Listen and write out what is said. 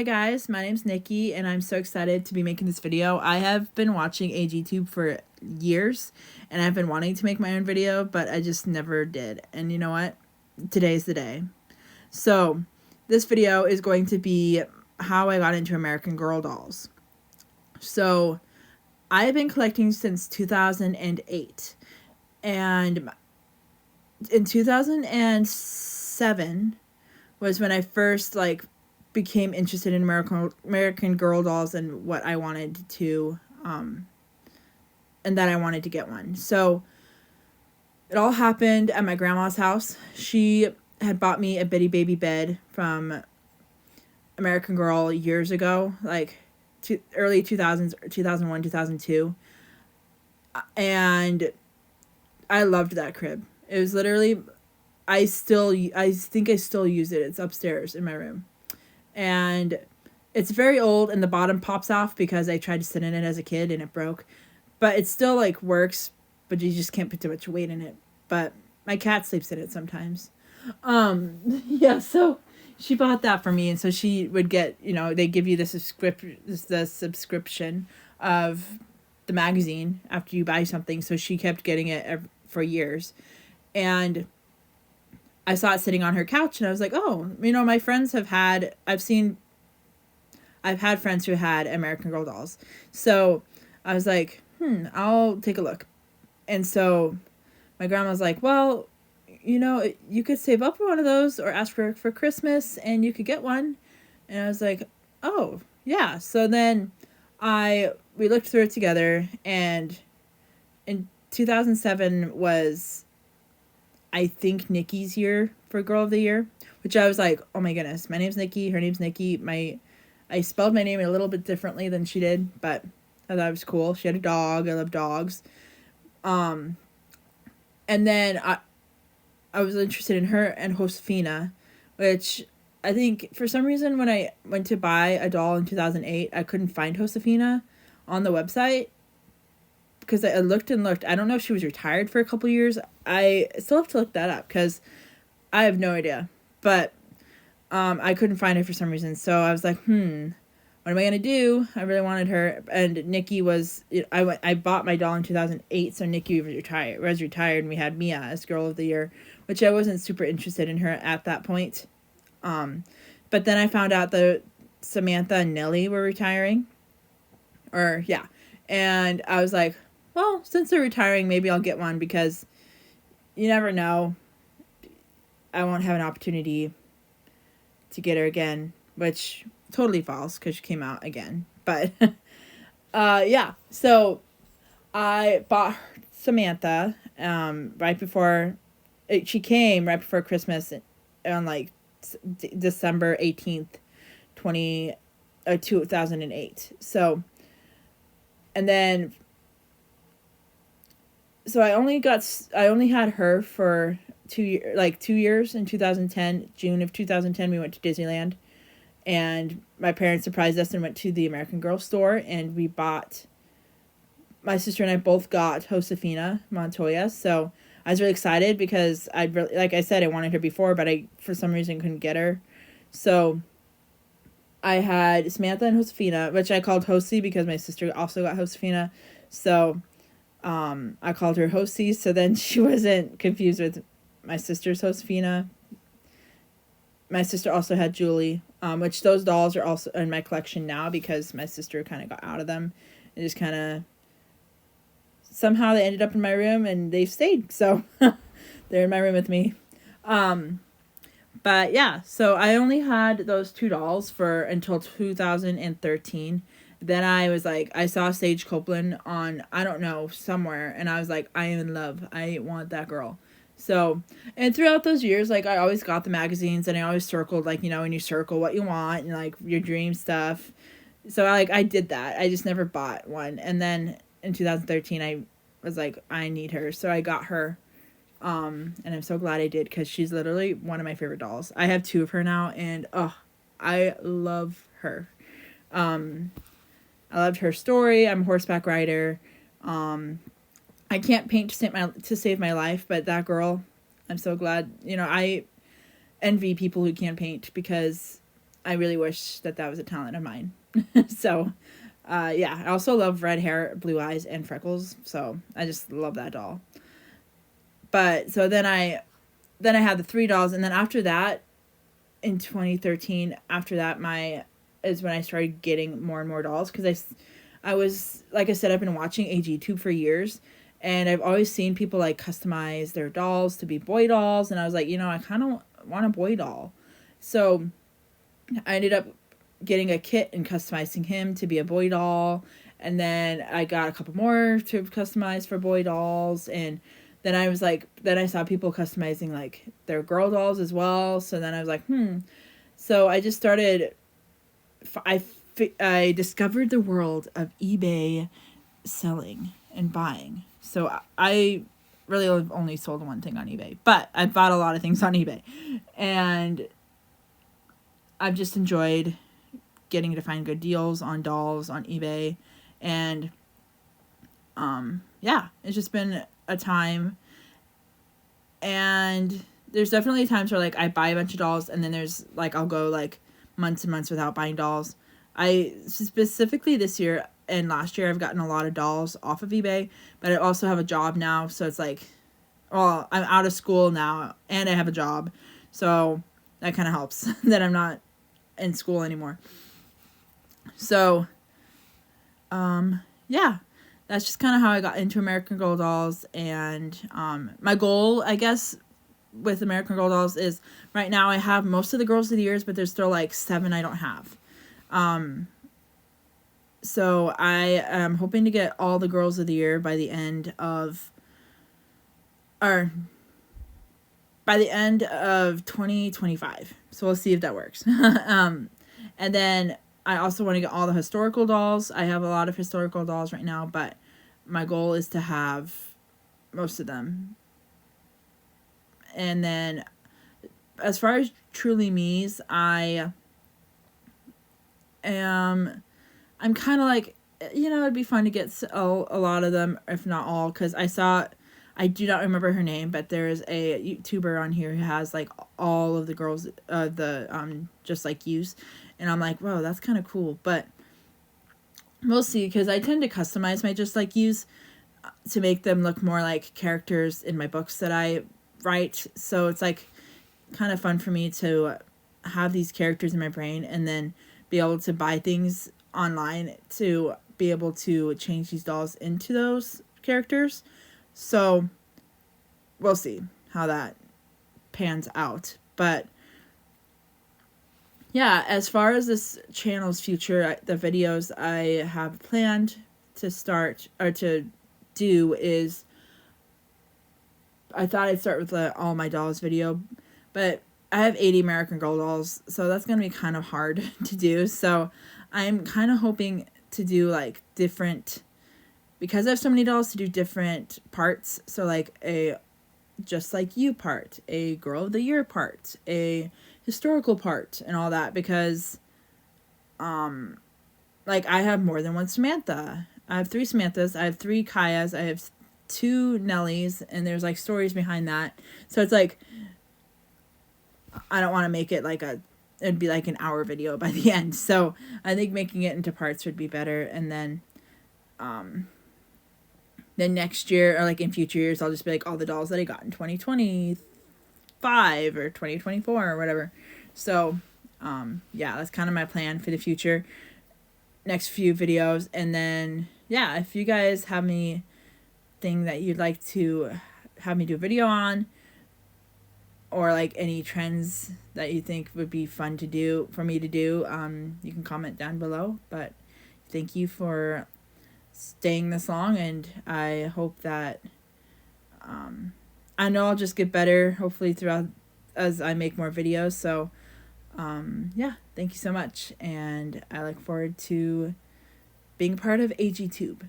Hi guys, my name's Nikki and I'm so excited to be making this video. I have been watching AGTube for years and I've been wanting to make my own video, but I just never did. And you know what? Today's the day. So this video is going to be how I got into American Girl dolls. So I've been collecting since 2008 and in 2007 was when I first became interested in American Girl dolls and what I wanted to and that I wanted to get one. So it all happened at my grandma's house. She had bought me a Bitty Baby bed from American Girl years ago, early 2000s, 2001, 2002. And I loved that crib. It was literally, I think I still use it. It's upstairs in my room. And it's very old and the bottom pops off because I tried to sit in it as a kid and it broke. But it still works, but you just can't put too much weight in it. But my cat sleeps in it sometimes. Yeah, so she bought that for me, and so she would get, they give you the subscription of the magazine after you buy something. So she kept getting it for years. And I saw it sitting on her couch and I was like, oh, my friends I've had friends who had American Girl dolls. So I was like, I'll take a look. And so my grandma was like, well, you could save up for one of those or ask for Christmas and you could get one. And I was like, oh, yeah. So then we looked through it together, and in 2007 was, I think, Nikki's year for Girl of the Year, which I was like, oh my goodness, my name's Nikki, her name's Nikki. I spelled my name a little bit differently than she did, but I thought it was cool. She had a dog. I love dogs. And then I was interested in her and Josefina, which I think for some reason when I went to buy a doll in 2008, I couldn't find Josefina on the website because I looked and looked. I don't know if she was retired for a couple years. I still have to look that up because I have no idea. But I couldn't find her for some reason. So I was like, what am I going to do? I really wanted her. And Nikki was, I bought my doll in 2008. So Nikki was retired and we had Mia as Girl of the Year, which I wasn't super interested in her at that point. But then I found out that Samantha and Nellie were retiring. And I was like, well, since they're retiring, maybe I'll get one because you never know. I won't have an opportunity to get her again, which totally false because she came out again. But yeah, so I bought Samantha right before she came, right before Christmas on December 18th, 2008. So, and then so I only had her for 2 years. In 2010, June of 2010, we went to Disneyland, and my parents surprised us and went to the American Girl store, and my sister and I both got Josefina Montoya. So I was really excited because like I said, I wanted her before, but I, for some reason, couldn't get her. So I had Samantha and Josefina, which I called Josie because my sister also got Josefina. So I called her Josie, so then she wasn't confused with my sister's Josefina. My sister also had Julie, which those dolls are also in my collection now because my sister kind of got out of them. And just kind of, somehow they ended up in my room and they've stayed. So they're in my room with me. But yeah, so I only had those two dolls until 2013. Then I was like, I saw Sage Copeland on, I don't know, somewhere. And I was like, I am in love. I want that girl. So, and throughout those years, I always got the magazines and I always circled, when you circle what you want and your dream stuff. So I did that. I just never bought one. And then in 2013, I was like, I need her. So I got her. And I'm so glad I did because she's literally one of my favorite dolls. I have two of her now and, I love her. I loved her story. I'm a horseback rider. I can't paint to save my life, but that girl, I'm so glad. I envy people who can't paint because I really wish that that was a talent of mine. So, yeah, I also love red hair, blue eyes, and freckles. So I just love that doll. But so then I had the three dolls, and then after that, in 2013, after that, is when I started getting more and more dolls, because I was, like I said, I've been watching AGTube for years, and I've always seen people like customize their dolls to be boy dolls, and I was like, I kind of want a boy doll. So I ended up getting a kit and customizing him to be a boy doll, and then I got a couple more to customize for boy dolls, and then I was like, then I saw people customizing like their girl dolls as well, so then I was like, so I just started, I discovered the world of eBay selling and buying. So I really have only sold one thing on eBay, but I bought a lot of things on eBay, and I've just enjoyed getting to find good deals on dolls on eBay, and yeah, it's just been a time. And there's definitely times where like I buy a bunch of dolls, and then there's like I'll go like months and months without buying dolls. I specifically this year and last year I've gotten a lot of dolls off of eBay, but I also have a job now, so it's like, well, I'm out of school now and I have a job, so that kind of helps that I'm not in school anymore. So yeah, that's just kind of how I got into American Girl dolls. And my goal, I guess, with American Girl dolls is right now I have most of the Girls of the Years, but there's still like 7 I don't have. So I am hoping to get all the Girls of the Year by the end of 2025. So we'll see if that works. And then I also want to get all the historical dolls. I have a lot of historical dolls right now, but my goal is to have most of them. And then as far as Truly Me's, I'm kind of like, it'd be fun to get a lot of them, if not all, because I do not remember her name, but there's a YouTuber on here who has like all of the girls, just like Yous, and I'm like, whoa, that's kind of cool. But we'll see, because I tend to customize my Just Like Yous to make them look more like characters in my books that I write. So it's like kind of fun for me to have these characters in my brain and then be able to buy things online to be able to change these dolls into those characters. So we'll see how that pans out. But yeah, as far as this channel's future, the videos I have planned to start or to do is, I thought I'd start with the all my dolls video, but I have 80 American Girl dolls, so that's going to be kind of hard to do. So I'm kind of hoping to do like different, because I have so many dolls, to do different parts. So like a Just Like You part, a Girl of the Year part, a historical part, and all that, because like I have more than one Samantha. I have 3 Samanthas, I have 3 Kayas, I have 2 Nellies, and there's like stories behind that. So it's like, I don't want to make it like it'd be like an hour video by the end. So I think making it into parts would be better. And then next year, or like in future years, I'll just be like all the dolls that I got in 2025 or 2024 or whatever. So yeah, that's kind of my plan for the future, next few videos. And then yeah, if you guys have anything that you'd like to have me do a video on, or like any trends that you think would be fun to do for me to do, you can comment down below. But thank you for staying this long, and I hope that I know I'll just get better hopefully throughout as I make more videos. So yeah, thank you so much, and I look forward to being part of AGTube.